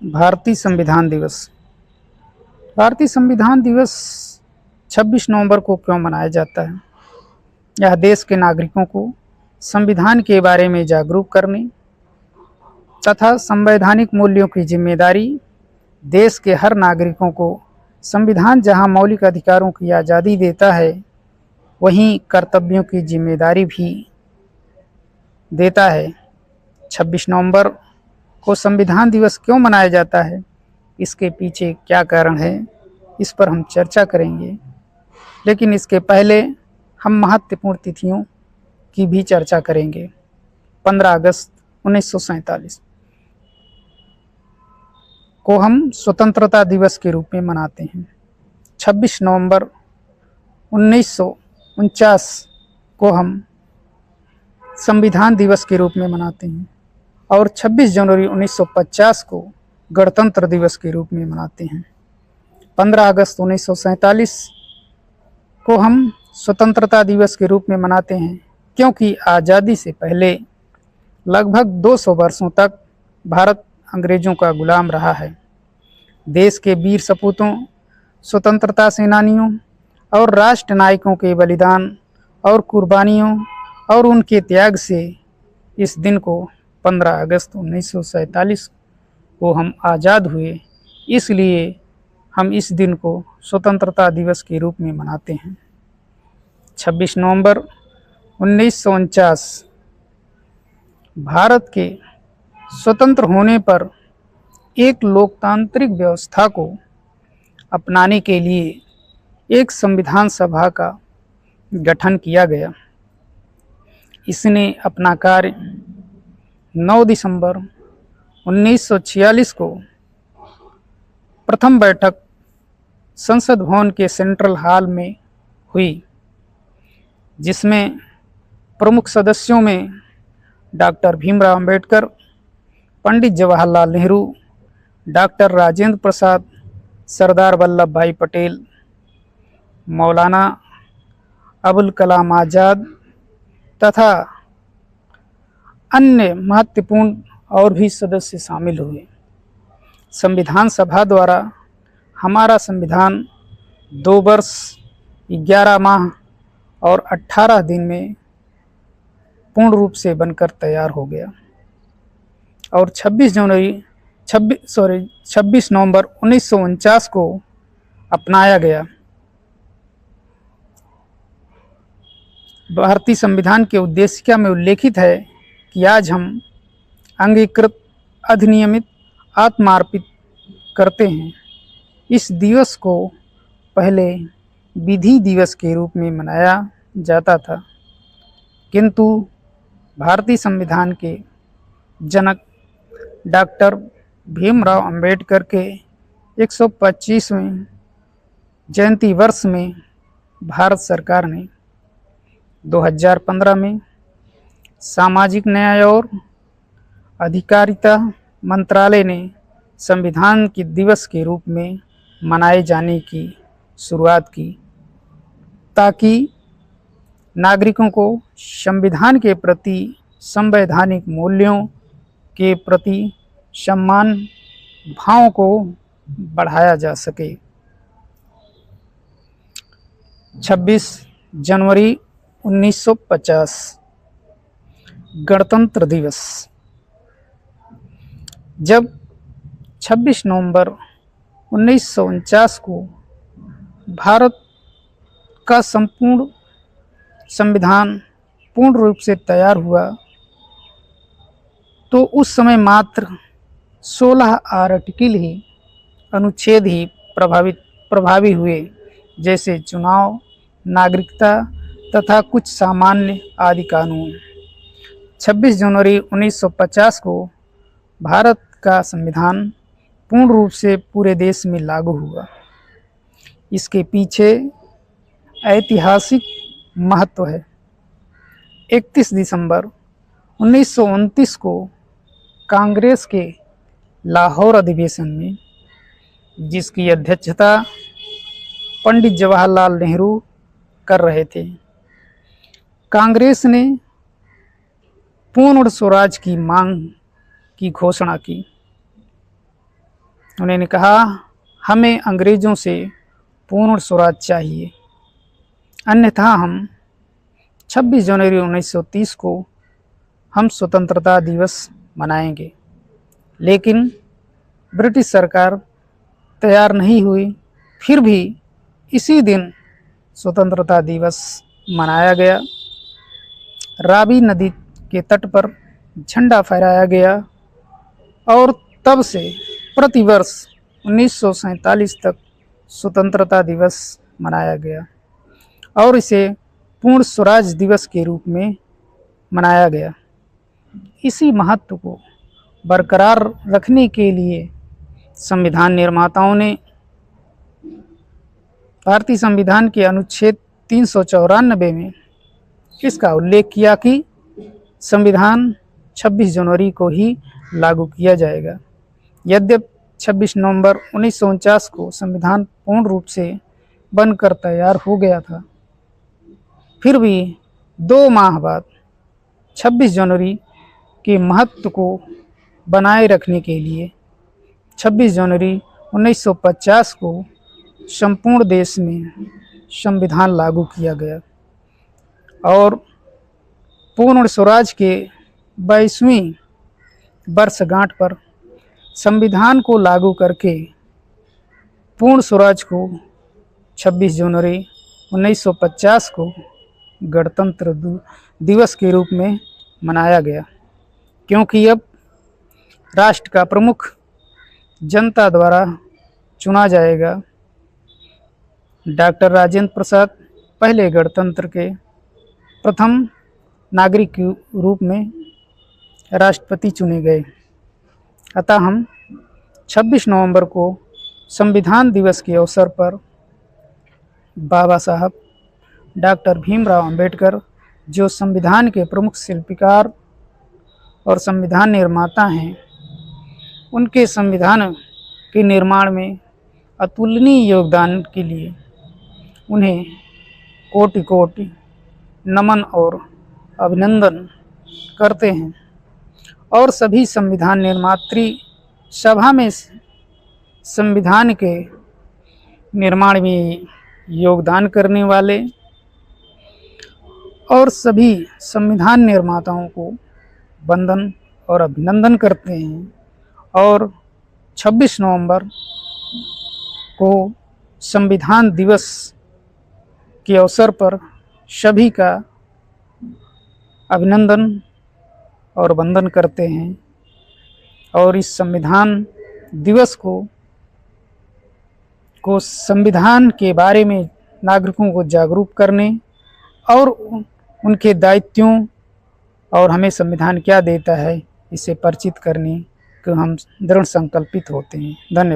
भारतीय संविधान दिवस। भारतीय संविधान दिवस 26 नवंबर को क्यों मनाया जाता है? यह देश के नागरिकों को संविधान के बारे में जागरूक करने तथा संवैधानिक मूल्यों की जिम्मेदारी, देश के हर नागरिकों को संविधान जहां मौलिक अधिकारों की आज़ादी देता है, वहीं कर्तव्यों की जिम्मेदारी भी देता है। 26 नवंबर को संविधान दिवस क्यों मनाया जाता है, इसके पीछे क्या कारण है, इस पर हम चर्चा करेंगे। लेकिन इसके पहले हम महत्वपूर्ण तिथियों की भी चर्चा करेंगे। 15 अगस्त 1947 को हम स्वतंत्रता दिवस के रूप में मनाते हैं। 26 नवंबर 1949 को हम संविधान दिवस के रूप में मनाते हैं और 26 जनवरी 1950 को गणतंत्र दिवस के रूप में मनाते हैं। 15 अगस्त 1947 को हम स्वतंत्रता दिवस के रूप में मनाते हैं क्योंकि आज़ादी से पहले लगभग 200 वर्षों तक भारत अंग्रेजों का गुलाम रहा है। देश के वीर सपूतों, स्वतंत्रता सेनानियों और राष्ट्र नायकों के बलिदान और कुर्बानियों और उनके त्याग से इस दिन को 15 अगस्त 1947 को हम आज़ाद हुए। इसलिए हम इस दिन को स्वतंत्रता दिवस के रूप में मनाते हैं। 26 नवंबर 1949 भारत के स्वतंत्र होने पर एक लोकतांत्रिक व्यवस्था को अपनाने के लिए एक संविधान सभा का गठन किया गया। इसने अपना कार्य 9 दिसंबर 1946 को प्रथम बैठक संसद भवन के सेंट्रल हॉल में हुई, जिसमें प्रमुख सदस्यों में डॉक्टर भीमराव अंबेडकर, पंडित जवाहरलाल नेहरू, डॉक्टर राजेंद्र प्रसाद, सरदार वल्लभ भाई पटेल, मौलाना अबुल कलाम आज़ाद तथा अन्य महत्वपूर्ण और भी सदस्य शामिल हुए। संविधान सभा द्वारा हमारा संविधान 2 वर्ष 11 माह और 18 दिन में पूर्ण रूप से बनकर तैयार हो गया और 26 नवंबर 1949 को अपनाया गया। भारतीय संविधान के उद्देशिका में उल्लेखित है कि आज हम अंगीकृत, अधिनियमित, आत्मार्पित करते हैं। इस दिवस को पहले विधि दिवस के रूप में मनाया जाता था, किंतु भारतीय संविधान के जनक डॉक्टर भीमराव अंबेडकर के 125वें जयंती वर्ष में भारत सरकार ने 2015 में सामाजिक न्याय और अधिकारिता मंत्रालय ने संविधान के दिवस के रूप में मनाए जाने की शुरुआत की, ताकि नागरिकों को संविधान के प्रति, संवैधानिक मूल्यों के प्रति सम्मान भाव को बढ़ाया जा सके। 26 जनवरी 1950 गणतंत्र दिवस। जब 26 नवंबर 1949 को भारत का संपूर्ण संविधान पूर्ण रूप से तैयार हुआ, तो उस समय मात्र 16 आर्टिकल ही, अनुच्छेद ही प्रभावी हुए, जैसे चुनाव, नागरिकता तथा कुछ सामान्य आदि कानून। 26 जनवरी 1950 को भारत का संविधान पूर्ण रूप से पूरे देश में लागू हुआ। इसके पीछे ऐतिहासिक महत्व है। 31 दिसंबर 1929 को कांग्रेस के लाहौर अधिवेशन में, जिसकी अध्यक्षता पंडित जवाहरलाल नेहरू कर रहे थे, कांग्रेस ने पूर्ण स्वराज की मांग की घोषणा की। उन्होंने कहा, हमें अंग्रेज़ों से पूर्ण स्वराज चाहिए, अन्यथा हम 26 जनवरी 1930 को हम स्वतंत्रता दिवस मनाएंगे। लेकिन ब्रिटिश सरकार तैयार नहीं हुई। फिर भी इसी दिन स्वतंत्रता दिवस मनाया गया। रावी नदी के तट पर झंडा फहराया गया और तब से प्रतिवर्ष 1947 तक स्वतंत्रता दिवस मनाया गया और इसे पूर्ण स्वराज दिवस के रूप में मनाया गया। इसी महत्व को बरकरार रखने के लिए संविधान निर्माताओं ने भारतीय संविधान के अनुच्छेद 394 में इसका उल्लेख किया कि संविधान 26 जनवरी को ही लागू किया जाएगा। यद्यपि 26 नवंबर 1949 को संविधान पूर्ण रूप से बनकर तैयार हो गया था, फिर भी 2 माह बाद 26 जनवरी के महत्व को बनाए रखने के लिए 26 जनवरी 1950 को संपूर्ण देश में संविधान लागू किया गया और पूर्ण स्वराज के 22वीं वर्षगांठ पर संविधान को लागू करके पूर्ण स्वराज को 26 जनवरी 1950 को गणतंत्र दिवस के रूप में मनाया गया, क्योंकि अब राष्ट्र का प्रमुख जनता द्वारा चुना जाएगा। डॉक्टर राजेंद्र प्रसाद पहले गणतंत्र के प्रथम नागरिक के रूप में राष्ट्रपति चुने गए। अतः हम 26 नवंबर को संविधान दिवस के अवसर पर बाबा साहब डॉक्टर भीमराव अंबेडकर, जो संविधान के प्रमुख शिल्पकार और संविधान निर्माता हैं, उनके संविधान के निर्माण में अतुलनीय योगदान के लिए उन्हें कोटि कोटि नमन और अभिनंदन करते हैं और सभी संविधान निर्मात्री सभा में संविधान के निर्माण में योगदान करने वाले और सभी संविधान निर्माताओं को वंदन और अभिनंदन करते हैं और 26 नवंबर को संविधान दिवस के अवसर पर सभी का अभिनंदन और वंदन करते हैं और इस संविधान दिवस को संविधान के बारे में नागरिकों को जागरूक करने और उनके दायित्वों और हमें संविधान क्या देता है इसे परिचित करने को हम दृढ़ संकल्पित होते हैं। धन्यवाद।